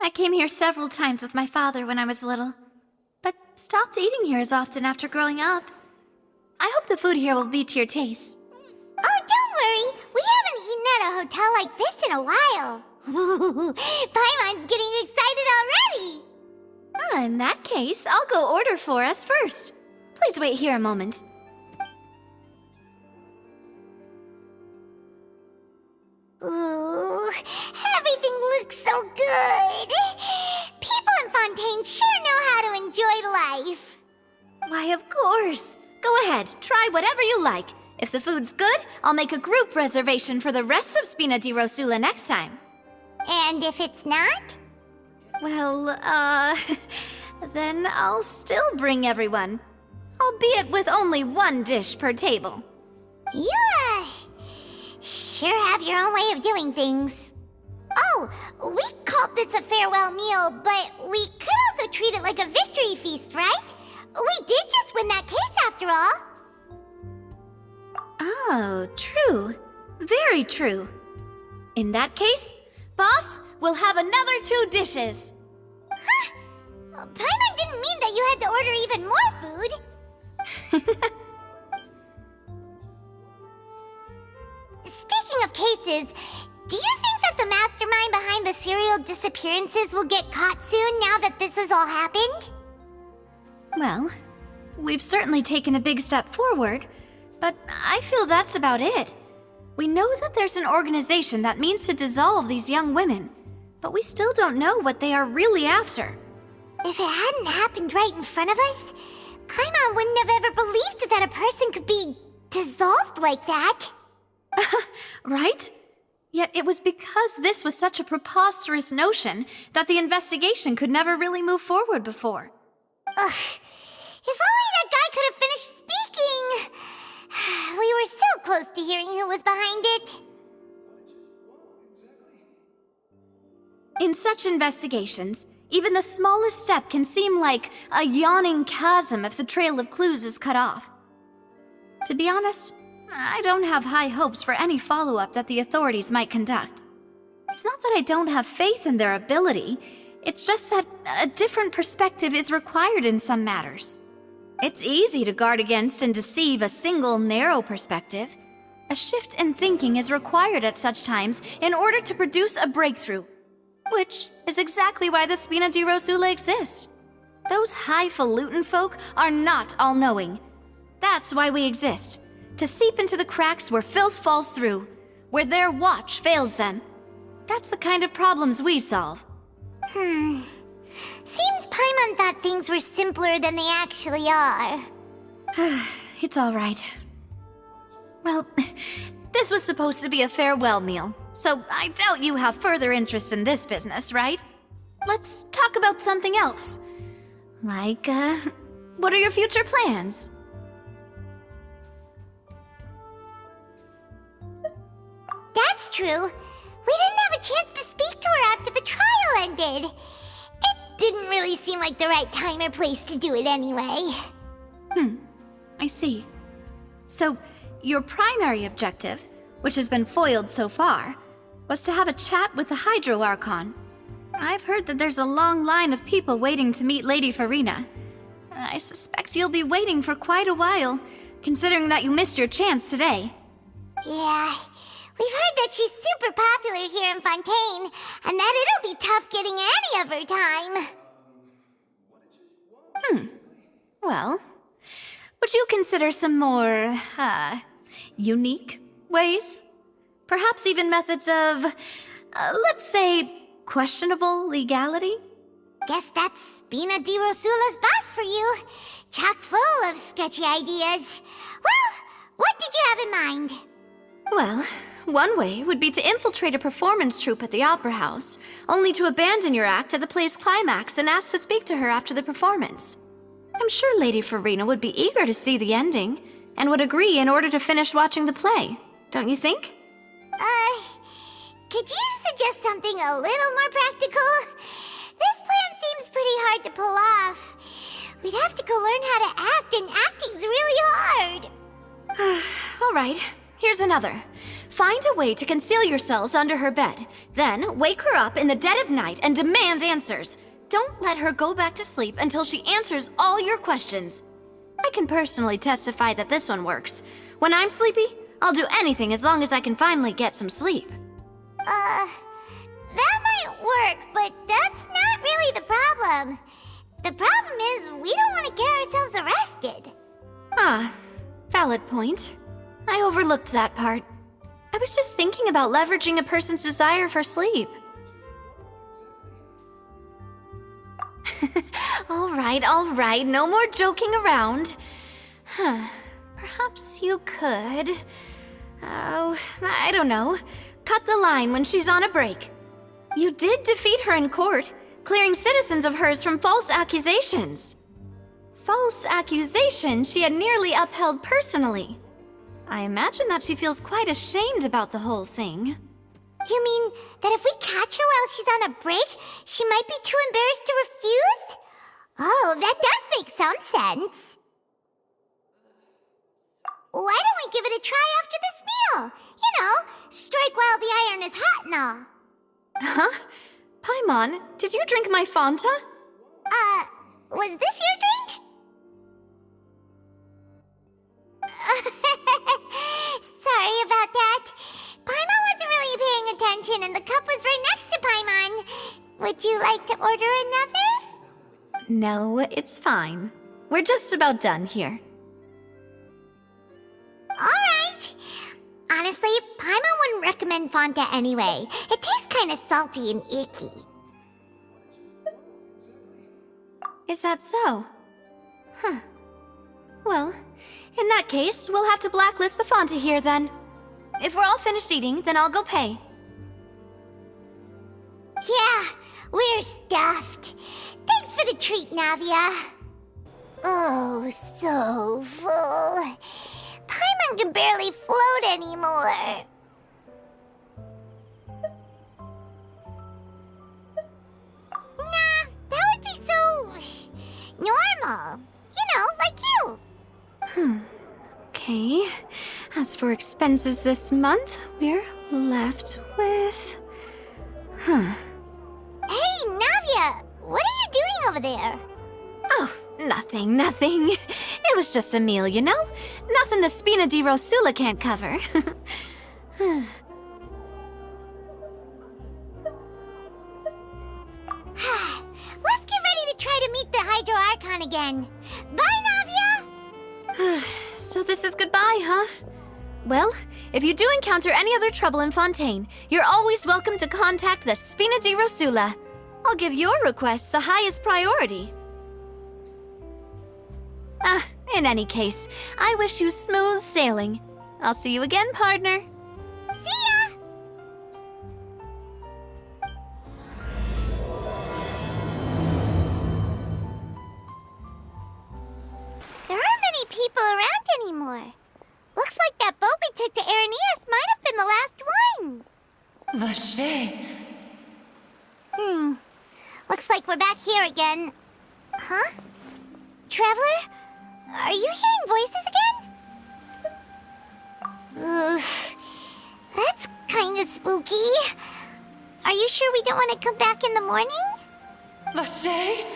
I came here several times with my father when I was little, but stopped eating here as often after growing up. I hope the food here will be to your taste. Oh, don't worry. We haven't eaten at a hotel like this in a while. Paimon's getting excited already. In that case, I'll go order for us first. Please wait here a moment. Ooh, everything looks so good. People in Fontaine sure know how to enjoy life. Why, of course. Go ahead, try whatever you like. If the food's good, I'll make a group reservation for the rest of Spina di Rosula next time. And if it's not? Well, then I'll still bring everyone. Albeit with only one dish per table. You, sure have your own way of doing things. Oh, we called this a farewell meal, but we could also treat it like a victory feast, right? We did just win that case after all. Oh, true. Very true. In that case, boss, we'll have another 2 dishes. Huh? Paimon didn't mean that you had to order even more food. Speaking of cases, do you think that the mastermind behind the serial disappearances will get caught soon now that this has all happened? Well, we've certainly taken a big step forward, but I feel that's about it. We know that there's an organization that means to dissolve these young women, but we still don't know what they are really after. If it hadn't happened right in front of us, Paimon wouldn't have ever believed that a person could be dissolved like that. Right? Yet it was because this was such a preposterous notion that the investigation could never really move forward before. Ugh. If only that guy could have finished speaking! We were so close to hearing who was behind it. In such investigations, even the smallest step can seem like a yawning chasm if the trail of clues is cut off. To be honest, I don't have high hopes for any follow-up that the authorities might conduct. It's not that I don't have faith in their ability, it's just that a different perspective is required in some matters. It's easy to guard against and deceive a single narrow perspective. A shift in thinking is required at such times in order to produce a breakthrough. Which is exactly why the Spina di Rosula exist. Those highfalutin folk are not all-knowing. That's why we exist. To seep into the cracks where filth falls through, where their watch fails them. That's the kind of problems we solve. Seems Paimon thought things were simpler than they actually are. It's all right. Well, this was supposed to be a farewell meal, so I doubt you have further interest in this business, right? Let's talk about something else. Like, what are your future plans? That's true. We didn't have a chance to speak to her after the trial ended. It didn't really seem like the right time or place to do it anyway. I see. So, your primary objective, which has been foiled so far, was to have a chat with the Hydro Archon. I've heard that there's a long line of people waiting to meet Lady Farina. I suspect you'll be waiting for quite a while, considering that you missed your chance today. Yeah, we've heard that she's super popular here in Fontaine, and that it'll be tough getting any of her time. Well, would you consider some more, unique ways? Perhaps even methods of, let's say, questionable legality? Guess that's Spina di Rosula's boss for you. Chock full of sketchy ideas. Well, what did you have in mind? Well, one way would be to infiltrate a performance troupe at the Opera House, only to abandon your act at the play's climax and ask to speak to her after the performance. I'm sure Lady Farina would be eager to see the ending, and would agree in order to finish watching the play, don't you think? Could you suggest something a little more practical? This plan seems pretty hard to pull off. We'd have to go learn how to act, and acting's really hard. All right, here's another. Find a way to conceal yourselves under her bed. Then, wake her up in the dead of night and demand answers. Don't let her go back to sleep until she answers all your questions. I can personally testify that this one works. When I'm sleepy, I'll do anything as long as I can finally get some sleep. That might work, but that's not really the problem. The problem is we don't want to get ourselves arrested. Ah, valid point. I overlooked that part. I was just thinking about leveraging a person's desire for sleep. All right, no more joking around. Perhaps you could... Oh, I don't know. Cut the line when she's on a break. You did defeat her in court, clearing citizens of hers from false accusations. False accusations she had nearly upheld personally. I imagine that she feels quite ashamed about the whole thing. You mean that if we catch her while she's on a break, she might be too embarrassed to refuse? Oh, that does make some sense. Why don't we give it a try after this meal? You know, strike while the iron is hot and all. Huh? Paimon, did you drink my Fanta? Was this your drink? Sorry about that. Paimon wasn't really paying attention and the cup was right next to Paimon. Would you like to order another? No, it's fine. We're just about done here. Alright. Honestly, Paimon wouldn't recommend Fonta anyway. It tastes kind of salty and icky. Is that so? Huh. Well, in that case, we'll have to blacklist the Fonta here then. If we're all finished eating, then I'll go pay. Yeah, we're stuffed. Thanks for the treat, Navia. Oh, so full. Paimon can barely float anymore. Nah, that would be so... normal. You know, like you. Okay. As for expenses this month, we're left with... Hey, Navia, what are you doing over there? Oh, nothing. It was just a meal, you know? Nothing the Spina di Rosula can't cover. Let's get ready to try to meet the Hydro Archon again. Bye, Navia! So this is goodbye, huh? Well, if you do encounter any other trouble in Fontaine, you're always welcome to contact the Spina di Rosula. I'll give your requests the highest priority. In any case, I wish you smooth sailing. I'll see you again, partner. See ya! There aren't many people around anymore. Looks like that boat we took to Araneas might have been the last one. Vache. Looks like we're back here again. Huh? Traveler? Are you hearing voices again? Ugh. That's kinda spooky. Are you sure we don't want to come back in the morning? Vache.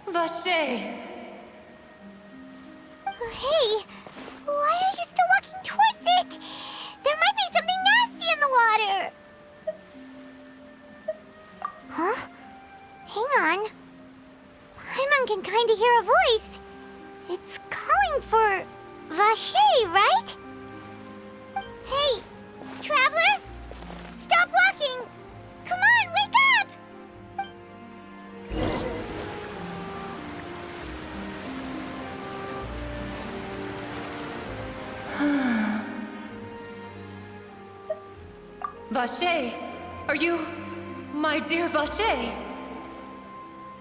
Vache. Hey, why are you still walking towards it? There might be something nasty in the water. Huh? Hang on. Paimon can kinda hear a voice. It's calling for Vache, right? Hey, Traveler? Stop walking! Come on, wake up! Vache. Are you... my dear Vache?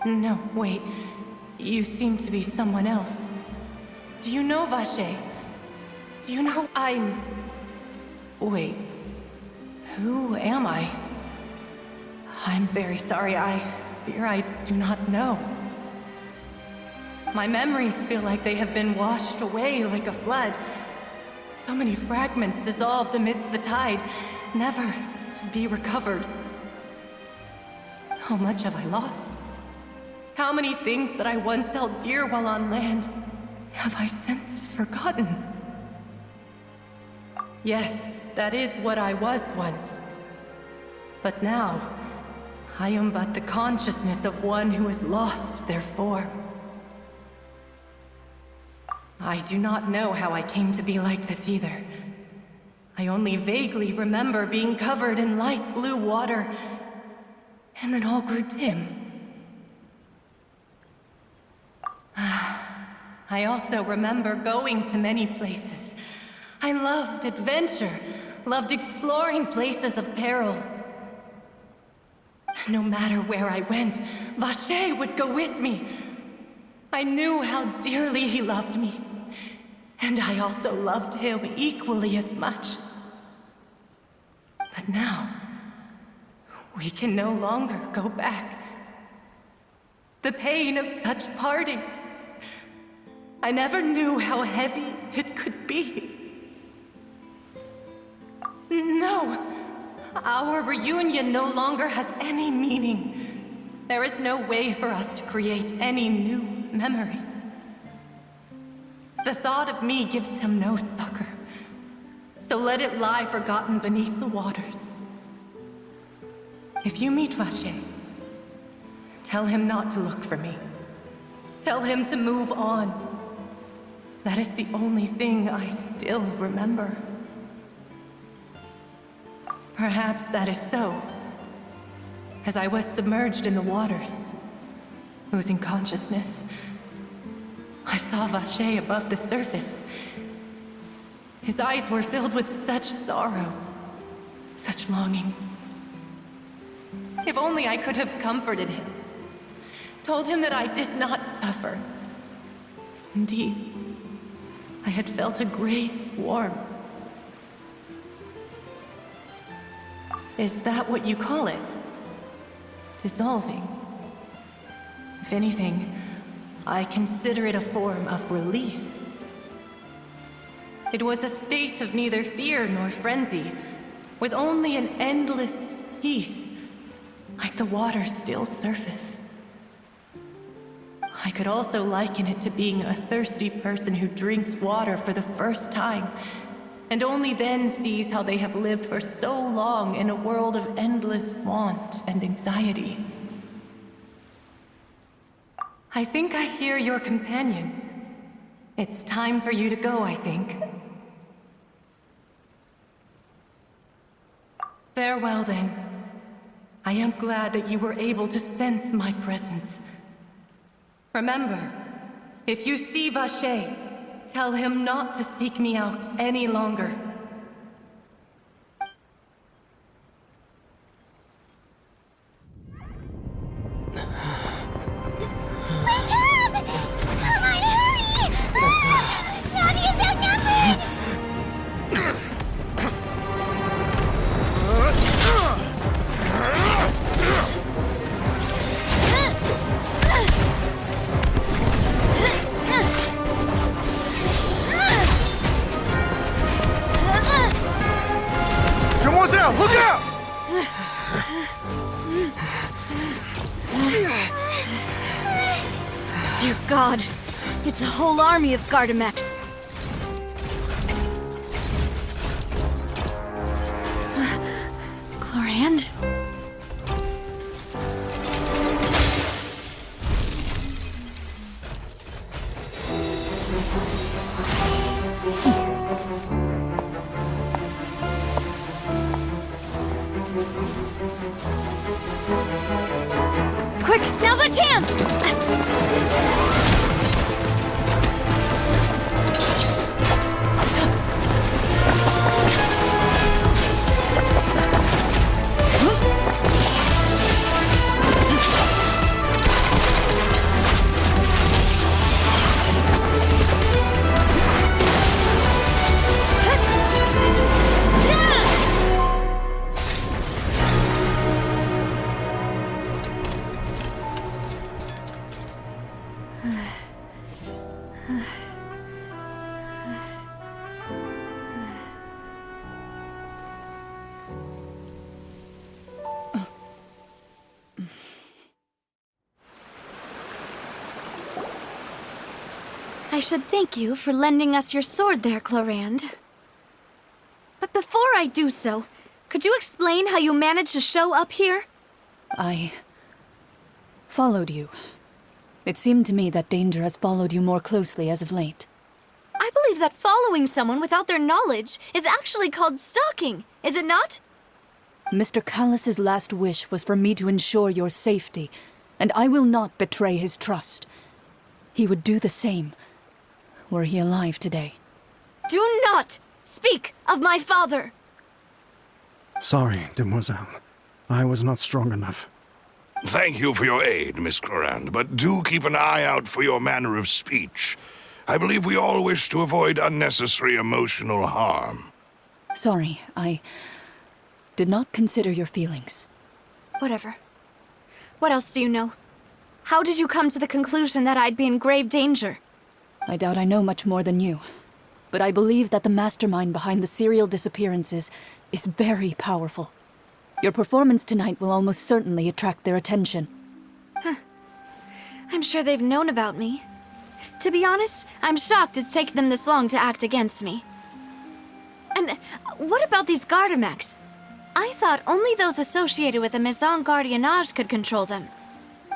No, wait. You seem to be someone else. Do you know Vache? Do you know I'm... Wait. Who am I? I'm very sorry. I fear I do not know. My memories feel like they have been washed away like a flood. So many fragments dissolved amidst the tide, never to be recovered. How much have I lost? How many things that I once held dear while on land have I since forgotten? Yes, that is what I was once. But now, I am but the consciousness of one who has lost their form. I do not know how I came to be like this either. I only vaguely remember being covered in light blue water, and then all grew dim. I also remember going to many places. I loved adventure, loved exploring places of peril. No matter where I went, Vacher would go with me. I knew how dearly he loved me, and I also loved him equally as much. But now, we can no longer go back. The pain of such parting, I never knew how heavy it could be. No, our reunion no longer has any meaning. There is no way for us to create any new memories. The thought of me gives him no succor, so let it lie forgotten beneath the waters. If you meet Vacher, tell him not to look for me. Tell him to move on. That is the only thing I still remember. Perhaps that is so. As I was submerged in the waters, losing consciousness, I saw Vacher above the surface. His eyes were filled with such sorrow, such longing. If only I could have comforted him, told him that I did not suffer. Indeed, I had felt a great warmth. Is that what you call it? Dissolving? If anything, I consider it a form of release. It was a state of neither fear nor frenzy, with only an endless peace, like the water's still surface. I could also liken it to being a thirsty person who drinks water for the first time, and only then sees how they have lived for so long in a world of endless want and anxiety. I think I hear your companion. It's time for you to go, I think. Farewell, then. I am glad that you were able to sense my presence. Remember, if you see Vacher, tell him not to seek me out any longer. Wake up! Come on, hurry! Navi is outnumbered! Look out! Dear God, it's a whole army of Gardamex. Chlorand? Quick, now's our chance! I should thank you for lending us your sword there, Clorand. But before I do so, could you explain how you managed to show up here? I followed you. It seemed to me that danger has followed you more closely as of late. I believe that following someone without their knowledge is actually called stalking, is it not? Mr. Callus's last wish was for me to ensure your safety, and I will not betray his trust. He would do the same, were he alive today. Do not speak of my father! Sorry, demoiselle. I was not strong enough. Thank you for your aid, Miss Clorand, but do keep an eye out for your manner of speech. I believe we all wish to avoid unnecessary emotional harm. Sorry, I did not consider your feelings. Whatever. What else do you know? How did you come to the conclusion that I'd be in grave danger? I doubt I know much more than you, but I believe that the mastermind behind the serial disappearances is very powerful. Your performance tonight will almost certainly attract their attention. I'm sure they've known about me. To be honest, I'm shocked it's taken them this long to act against me. And what about these Gardamex? I thought only those associated with the Maison Gardiennage could control them.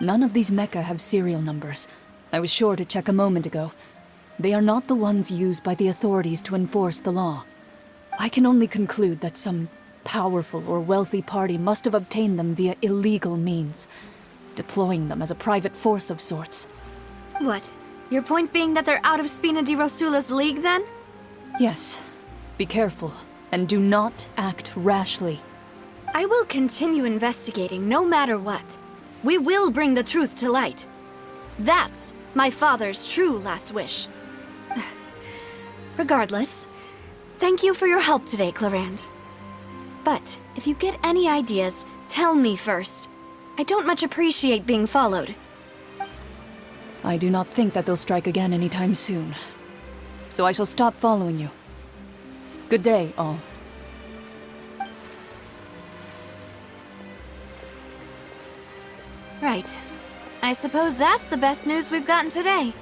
None of these mecha have serial numbers. I was sure to check a moment ago. They are not the ones used by the authorities to enforce the law. I can only conclude that some powerful or wealthy party must have obtained them via illegal means, deploying them as a private force of sorts. What? Your point being that they're out of Spina di Rosula's league, then? Yes. Be careful, and do not act rashly. I will continue investigating no matter what. We will bring the truth to light. That's my father's true last wish. Regardless, thank you for your help today, Clorand. But if you get any ideas, tell me first. I don't much appreciate being followed. I do not think that they'll strike again anytime soon. So I shall stop following you. Good day, all. Right. I suppose that's the best news we've gotten today.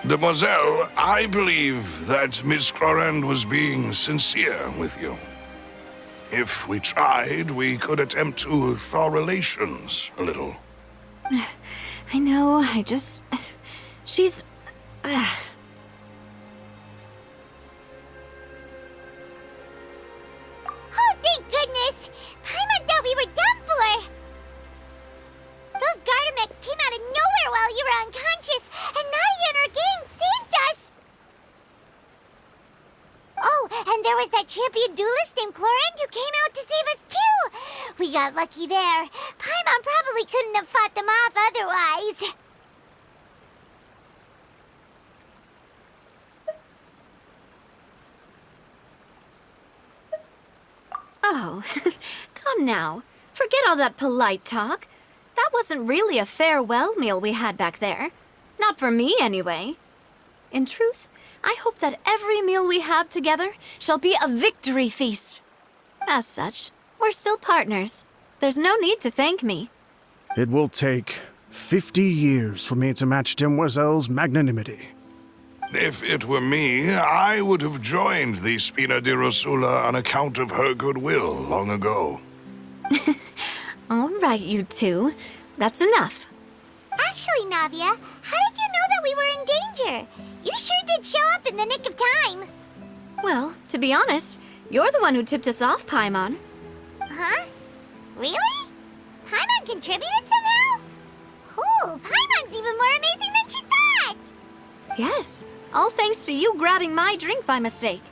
Demoiselle, I believe that Miss Clorand was being sincere with you. If we tried, we could attempt to thaw relations a little. I know, she's... Oh, thank goodness! Paimon thought we were done for! Those Gardamex came out of nowhere while you were unconscious, and Nadia and her gang saved us! Oh, and there was that champion duelist named Clorand who came out to save us too! We got lucky there. Paimon probably couldn't have fought them off otherwise. Oh, come now. Forget all that polite talk. That wasn't really a farewell meal we had back there. Not for me, anyway. In truth, I hope that every meal we have together shall be a victory feast. As such, we're still partners. There's no need to thank me. It will take 50 years for me to match Demoiselle's magnanimity. If it were me, I would have joined the Spina di Rosula on account of her goodwill long ago. All right, you two. That's enough. Actually, Navia, how did you know that we were in danger? You sure did show up in the nick of time. Well, to be honest, you're the one who tipped us off, Paimon. Huh? Really? Paimon contributed somehow? Ooh, Paimon's even more amazing than she thought! Yes, all thanks to you grabbing my drink by mistake.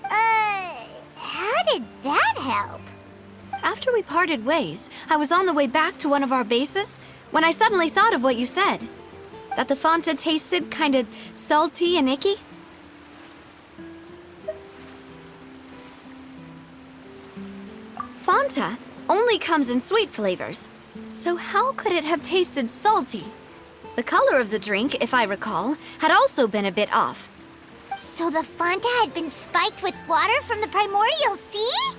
How did that help? After we parted ways, I was on the way back to one of our bases when I suddenly thought of what you said. That the Fanta tasted kind of salty and icky. Fanta only comes in sweet flavors, so how could it have tasted salty? The color of the drink, if I recall, had also been a bit off. So the Fanta had been spiked with water from the primordial sea?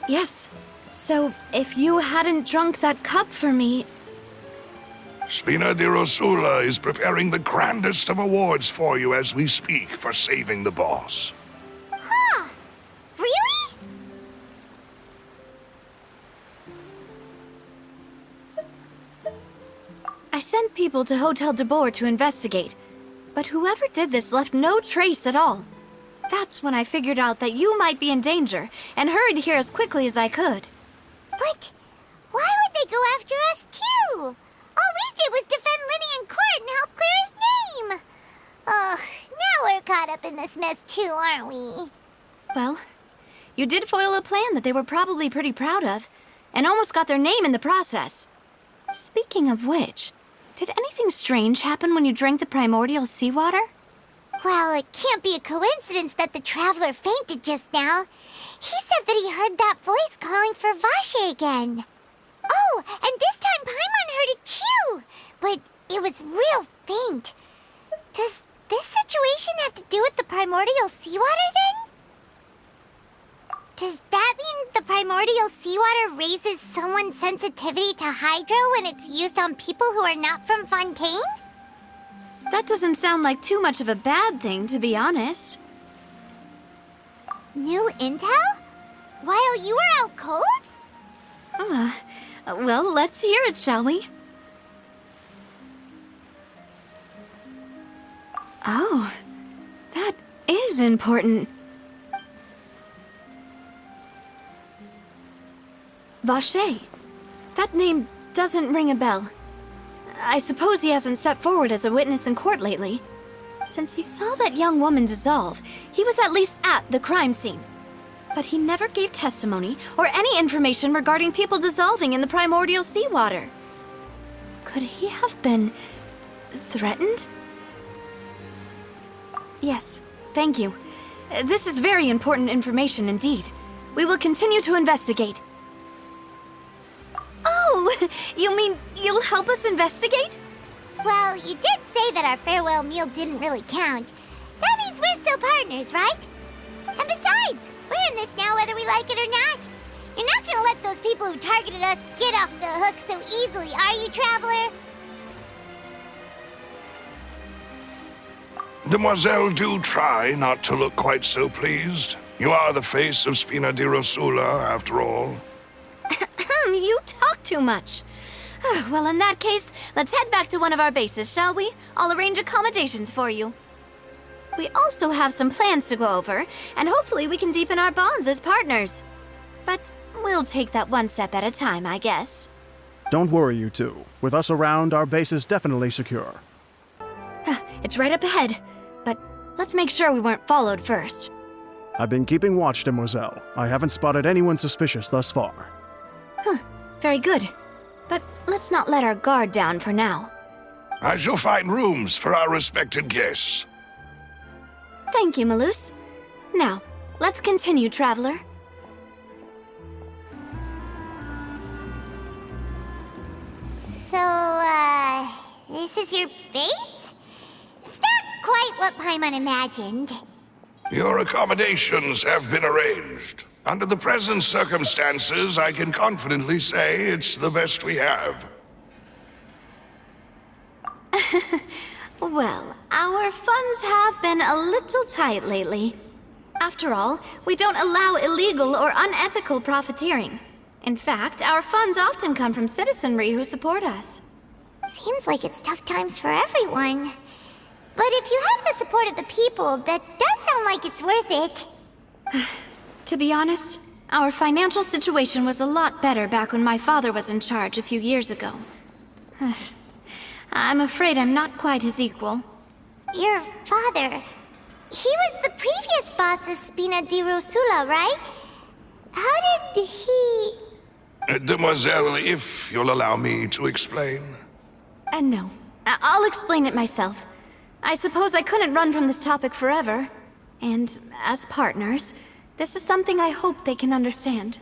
Yes. So, if you hadn't drunk that cup for me... Spina di Rosula is preparing the grandest of awards for you as we speak for saving the boss. Huh? Really? I sent people to Hotel de Boer to investigate, but whoever did this left no trace at all. That's when I figured out that you might be in danger, and hurried here as quickly as I could. But why would they go after us too? All we did was defend Lenny in court and help clear his name. Ugh, now we're caught up in this mess too, aren't we? Well, you did foil a plan that they were probably pretty proud of, and almost got their name in the process. Speaking of which, did anything strange happen when you drank the primordial seawater? Well, it can't be a coincidence that the traveler fainted just now. He said that he heard that voice calling for Vache again. Oh, and this time Paimon heard it too, but it was real faint. Does this situation have to do with the primordial seawater then? Does that mean the primordial seawater raises someone's sensitivity to hydro when it's used on people who are not from Fontaine? That doesn't sound like too much of a bad thing, to be honest. New intel? While you were out cold? Well, let's hear it, shall we? Oh, that is important. Vache. That name doesn't ring a bell. I suppose he hasn't stepped forward as a witness in court lately. Since he saw that young woman dissolve, he was at least at the crime scene. But he never gave testimony or any information regarding people dissolving in the primordial seawater. Could he have been threatened? Yes, thank you. This is very important information indeed. We will continue to investigate. Oh, you mean you'll help us investigate? Well, you did say that our farewell meal didn't really count. That means we're still partners, right? And besides, we're in this now whether we like it or not. You're not gonna let those people who targeted us get off the hook so easily, are you, Traveler? Demoiselle, do try not to look quite so pleased. You are the face of Spina di Rosula, after all. You talk too much. Well, in that case, let's head back to one of our bases, shall we? I'll arrange accommodations for you. We also have some plans to go over, and hopefully we can deepen our bonds as partners. But we'll take that one step at a time, I guess. Don't worry, you two. With us around, our base is definitely secure. It's right up ahead, but let's make sure we weren't followed first. I've been keeping watch, Demoiselle. I haven't spotted anyone suspicious thus far. Very good. But let's not let our guard down for now. I shall find rooms for our respected guests. Thank you, Malus. Now, let's continue, Traveler. So, this is your base? It's not quite what Paimon imagined. Your accommodations have been arranged. Under the present circumstances, I can confidently say it's the best we have. Well, our funds have been a little tight lately. After all, we don't allow illegal or unethical profiteering. In fact, our funds often come from citizenry who support us. Seems like it's tough times for everyone. But if you have the support of the people, that does sound like it's worth it. To be honest, our financial situation was a lot better back when my father was in charge a few years ago. I'm afraid I'm not quite his equal. Your father, he was the previous boss of Spina di Rosula, right? How did he... Demoiselle, if you'll allow me to explain. No, I'll explain it myself. I suppose I couldn't run from this topic forever. And as partners, this is something I hope they can understand.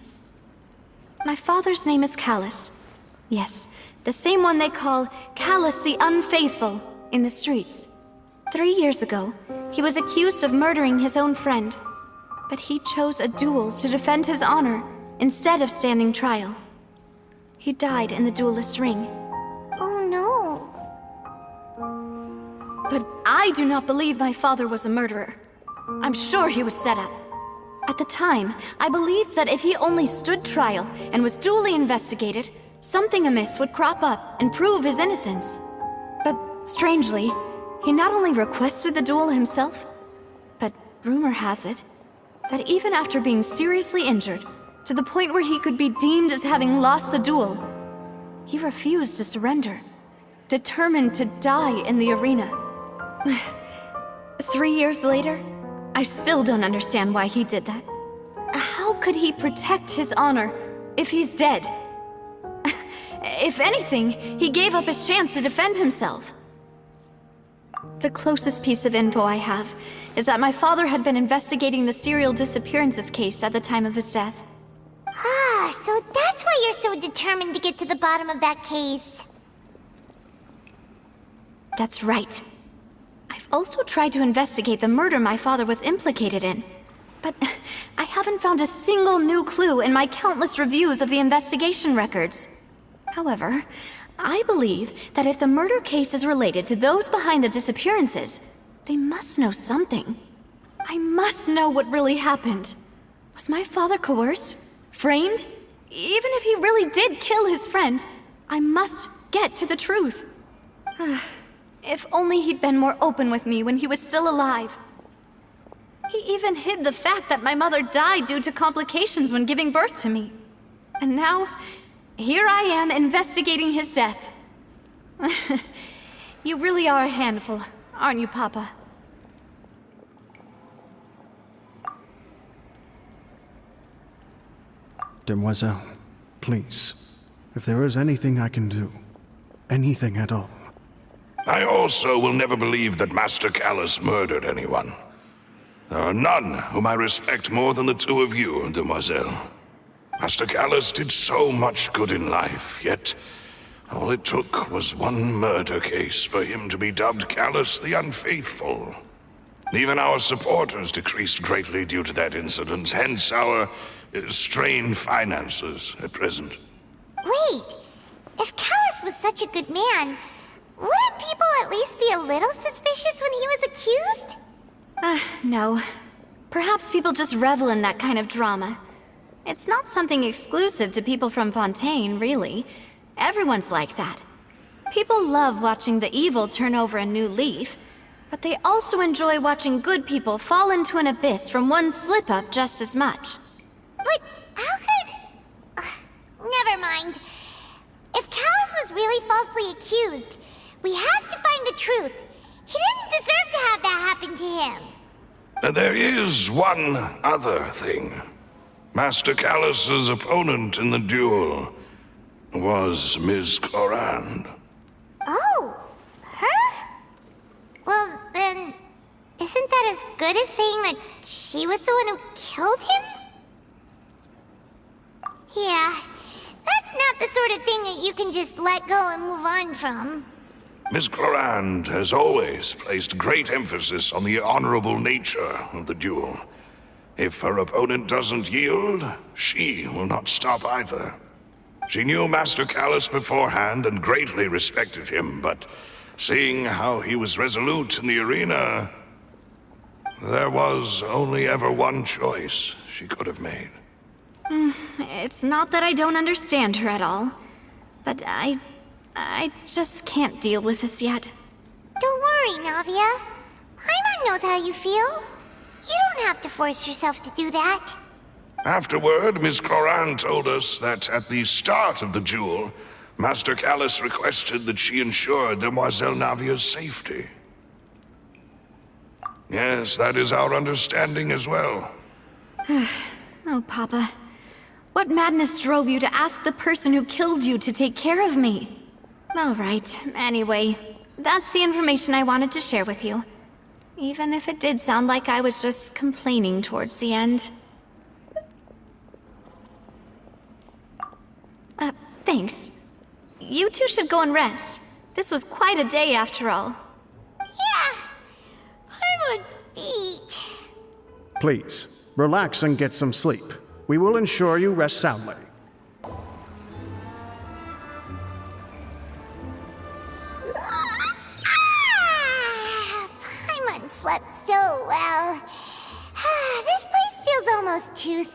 My father's name is Callus. Yes, the same one they call Callus the Unfaithful in the streets. 3 years ago, he was accused of murdering his own friend. But he chose a duel to defend his honor instead of standing trial. He died in the duelist's ring. Oh no. But I do not believe my father was a murderer. I'm sure he was set up. At the time, I believed that if he only stood trial and was duly investigated, something amiss would crop up and prove his innocence. But strangely, he not only requested the duel himself, but rumor has it that even after being seriously injured, to the point where he could be deemed as having lost the duel, he refused to surrender, determined to die in the arena. 3 years later, I still don't understand why he did that. How could he protect his honor if he's dead? If anything, he gave up his chance to defend himself. The closest piece of info I have is that my father had been investigating the serial disappearances case at the time of his death. Ah, so that's why you're so determined to get to the bottom of that case. That's right. I've also tried to investigate the murder my father was implicated in, but I haven't found a single new clue in my countless reviews of the investigation records. However, I believe that if the murder case is related to those behind the disappearances, they must know something. I must know what really happened. Was my father coerced? Framed? Even if he really did kill his friend, I must get to the truth. If only he'd been more open with me when he was still alive. He even hid the fact that my mother died due to complications when giving birth to me. And now, here I am investigating his death. You really are a handful, aren't you, Papa? Demoiselle, please, if there is anything I can do, anything at all. I also will never believe that Master Callus murdered anyone. There are none whom I respect more than the two of you, Demoiselle. Master Callus did so much good in life, yet all it took was one murder case for him to be dubbed Callus the Unfaithful. Even our supporters decreased greatly due to that incident, hence our strained finances at present. Wait, if Callus was such a good man, wouldn't people at least be a little suspicious when he was accused? No. Perhaps people just revel in that kind of drama. It's not something exclusive to people from Fontaine, really. Everyone's like that. People love watching the evil turn over a new leaf, but they also enjoy watching good people fall into an abyss from one slip-up just as much. But how could... never mind. If Callus was really falsely accused, we have to find the truth. He didn't deserve to have that happen to him. There is one other thing. Master Callus's opponent in the duel was Ms. Clorand. Oh, her? Well, then, isn't that as good as saying that she was the one who killed him? Yeah, that's not the sort of thing that you can just let go and move on from. Ms. Clorand has always placed great emphasis on the honorable nature of the duel. If her opponent doesn't yield, she will not stop either. She knew Master Callus beforehand and greatly respected him, but seeing how he was resolute in the arena, there was only ever one choice she could have made. It's not that I don't understand her at all, but I just can't deal with this yet. Don't worry, Navia. Paimon knows how you feel. You don't have to force yourself to do that. Afterward, Ms. Clorand told us that at the start of the duel, Master Callus requested that she ensure Demoiselle Navia's safety. Yes, that is our understanding as well. Oh, Papa. What madness drove you to ask the person who killed you to take care of me? All right, anyway, that's the information I wanted to share with you. Even if it did sound like I was just complaining towards the end. Thanks. You two should go and rest. This was quite a day after all. Yeah, Paimon's beat. Please, relax and get some sleep. We will ensure you rest soundly.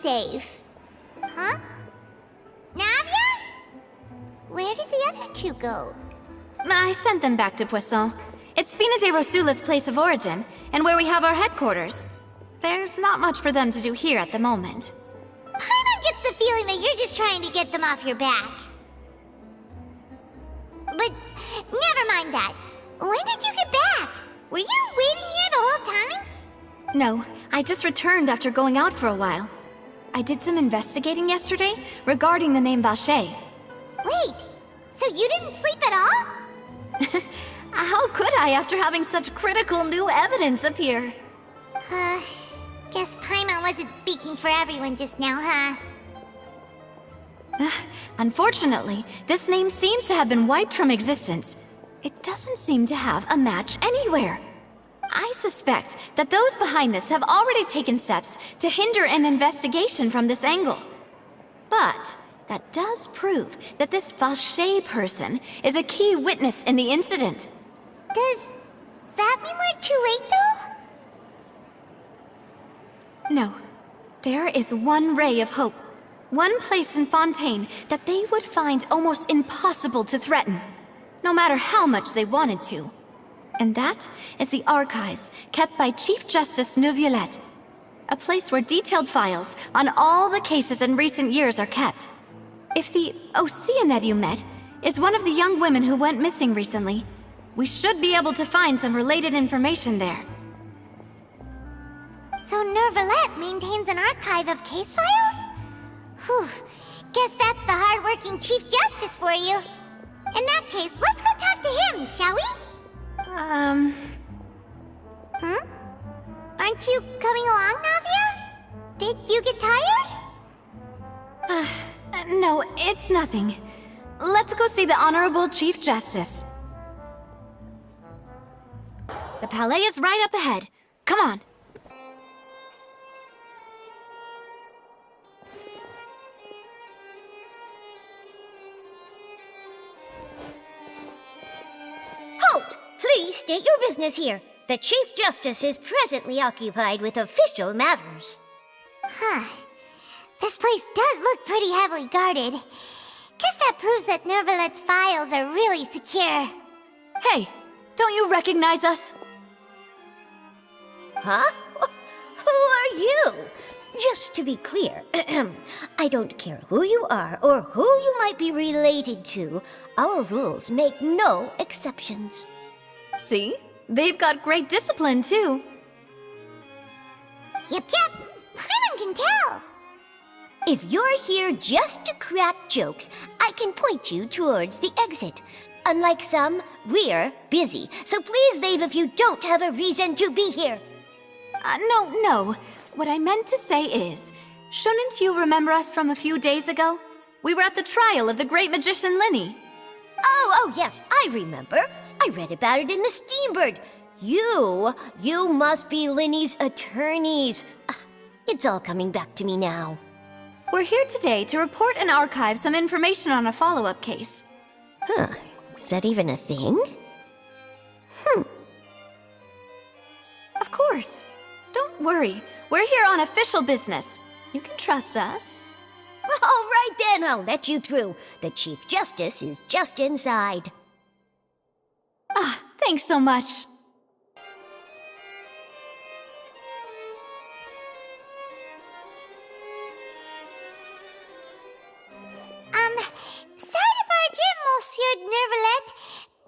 safe. Huh? Navia? Where did the other two go? I sent them back to Poisson. It's Spina de Rosula's place of origin, and where we have our headquarters. There's not much for them to do here at the moment. Paimon gets the feeling that you're just trying to get them off your back. But never mind that. When did you get back? Were you waiting here the whole time? No, I just returned after going out for a while. I did some investigating yesterday regarding the name Vache. Wait, so you didn't sleep at all? How could I after having such critical new evidence appear? Guess Paimon wasn't speaking for everyone just now, huh? Unfortunately, this name seems to have been wiped from existence. It doesn't seem to have a match anywhere. I suspect that those behind this have already taken steps to hinder an investigation from this angle. But that does prove that this Vache person is a key witness in the incident. Does that mean we're too late, though? No. There is one ray of hope. One place in Fontaine that they would find almost impossible to threaten, no matter how much they wanted to. And that is the archives kept by Chief Justice Neuvillette. A place where detailed files on all the cases in recent years are kept. If the Oceanid you met is one of the young women who went missing recently, we should be able to find some related information there. So Neuvillette maintains an archive of case files? Whew. Guess that's the hard-working Chief Justice for you. In that case, let's go talk to him, shall we? Aren't you coming along, Navia? Did you get tired? No, it's nothing. Let's go see the Honorable Chief Justice. The Palais is right up ahead. Come on. Halt! Please state your business here. The Chief Justice is presently occupied with official matters. Huh. This place does look pretty heavily guarded. Guess that proves that Neuvillette's files are really secure. Hey, don't you recognize us? Huh? Who are you? Just to be clear, I don't care who you are or who you might be related to. Our rules make no exceptions. See? They've got great discipline, too. Yep. Paimon can tell. If you're here just to crack jokes, I can point you towards the exit. Unlike some, we're busy, so please leave if you don't have a reason to be here. No. What I meant to say is, shouldn't you remember us from a few days ago? We were at the trial of the great magician Linny. Oh, yes, I remember. I read about it in the Steambird. You must be Linny's attorneys. It's all coming back to me now. We're here today to report and archive some information on a follow-up case. Huh, is that even a thing? Of course. Don't worry. We're here on official business. You can trust us. All right then, I'll let you through. The Chief Justice is just inside. Thanks so much. Sorry to barge in, Monsieur Neuvillette.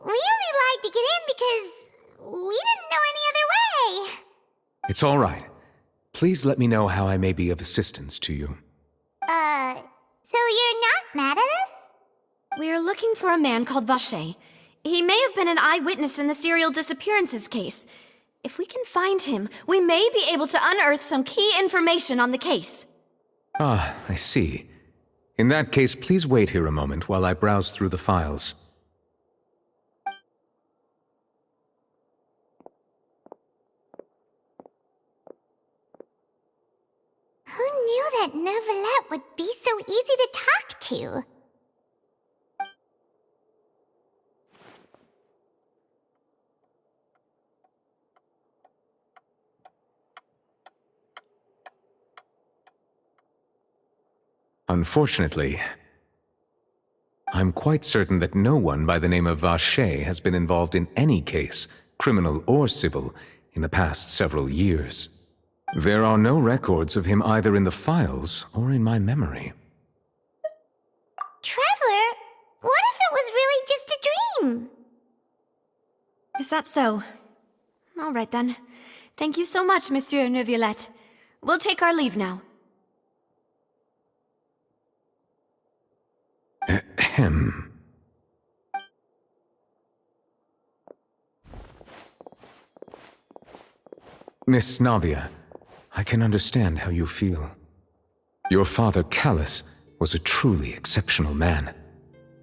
We only lied to get in because we didn't know any other way. It's all right. Please let me know how I may be of assistance to you. So you're not mad at us? We're looking for a man called Vache. He may have been an eyewitness in the serial disappearances case. If we can find him, we may be able to unearth some key information on the case. Ah, I see. In that case, please wait here a moment while I browse through the files. Who knew that Neuvillette would be so easy to talk to? Unfortunately, I'm quite certain that no one by the name of Vache has been involved in any case, criminal or civil, in the past several years. There are no records of him either in the files or in my memory. Traveler, what if it was really just a dream? Is that so? All right then. Thank you so much, Monsieur Neuvillette. We'll take our leave now. Ahem. Miss Navia, I can understand how you feel. Your father, Callus, was a truly exceptional man.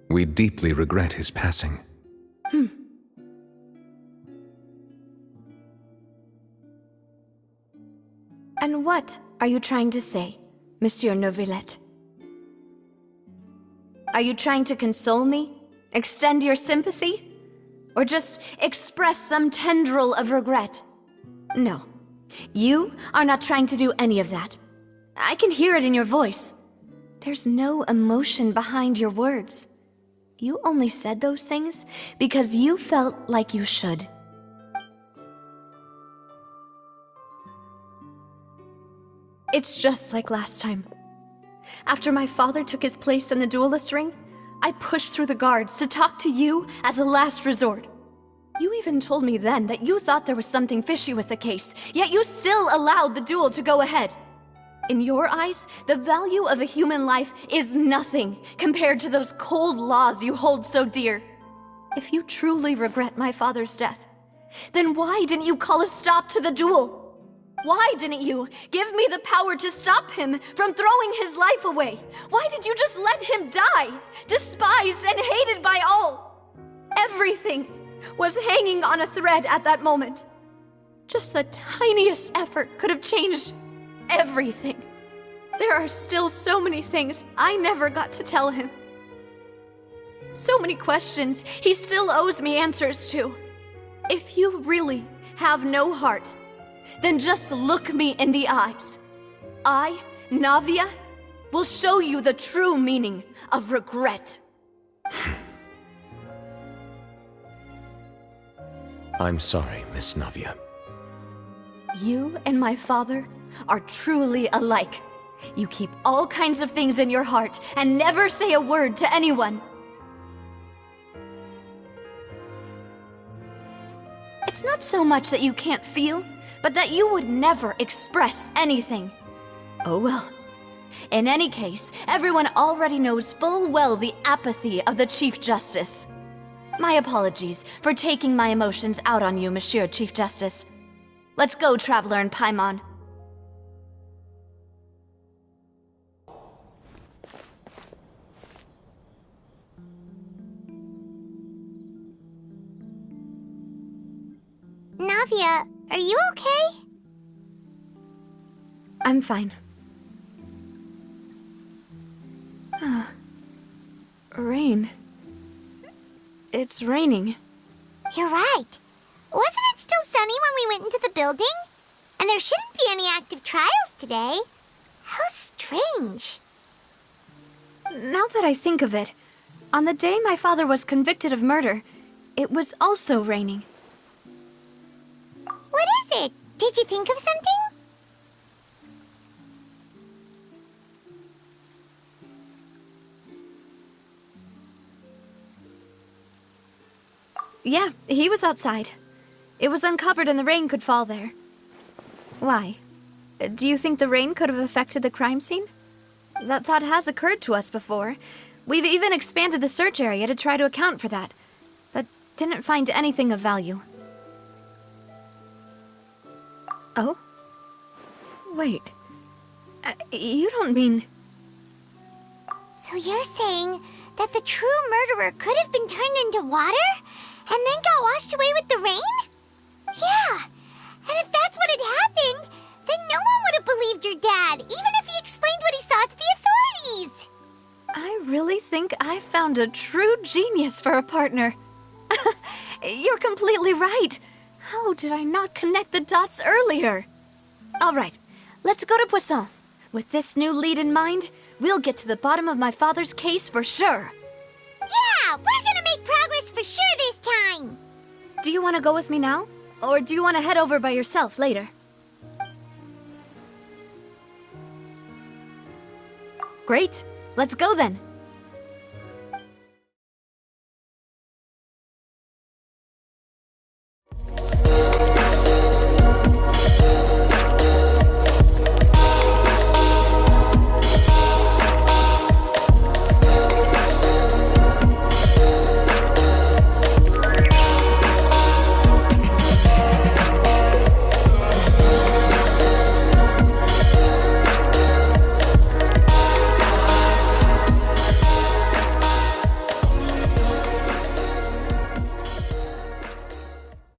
We deeply regret his passing. And what are you trying to say, Monsieur Neuvillette? Are you trying to console me? Extend your sympathy? Or just express some tendril of regret? No. You are not trying to do any of that. I can hear it in your voice. There's no emotion behind your words. You only said those things because you felt like you should. It's just like last time. After my father took his place in the duelist ring, I pushed through the guards to talk to you as a last resort. You even told me then that you thought there was something fishy with the case, yet you still allowed the duel to go ahead. In your eyes, the value of a human life is nothing compared to those cold laws you hold so dear. If you truly regret my father's death, then why didn't you call a stop to the duel? Why didn't you give me the power to stop him from throwing his life away? Why did you just let him die, despised and hated by all? Everything was hanging on a thread at that moment. Just the tiniest effort could have changed everything. There are still so many things I never got to tell him. So many questions he still owes me answers to. If you really have no heart, then just look me in the eyes. I, Navia, will show you the true meaning of regret. I'm sorry, Miss Navia. You and my father are truly alike. You keep all kinds of things in your heart and never say a word to anyone. It's not so much that you can't feel, but that you would never express anything. Oh well. In any case, everyone already knows full well the apathy of the Chief Justice. My apologies for taking my emotions out on you, Monsieur Chief Justice. Let's go, Traveler and Paimon. Navia, are you okay? I'm fine. Rain. It's raining. You're right. Wasn't it still sunny when we went into the building? And there shouldn't be any active trials today. How strange. Now that I think of it, on the day my father was convicted of murder, it was also raining. What is it? Did you think of something? Yeah, he was outside. It was uncovered and the rain could fall there. Why? Do you think the rain could have affected the crime scene? That thought has occurred to us before. We've even expanded the search area to try to account for that, but didn't find anything of value. Oh? Wait. You don't mean... So you're saying that the true murderer could have been turned into water? And then got washed away with the rain? Yeah. And if that's what had happened, then no one would have believed your dad, even if he explained what he saw to the authorities. I really think I found a true genius for a partner. You're completely right. How did I not connect the dots earlier? All right, let's go to Poisson. With this new lead in mind, we'll get to the bottom of my father's case for sure. Yeah, we're gonna make progress for sure this time! Do you want to go with me now? Or do you want to head over by yourself later? Great. Let's go then.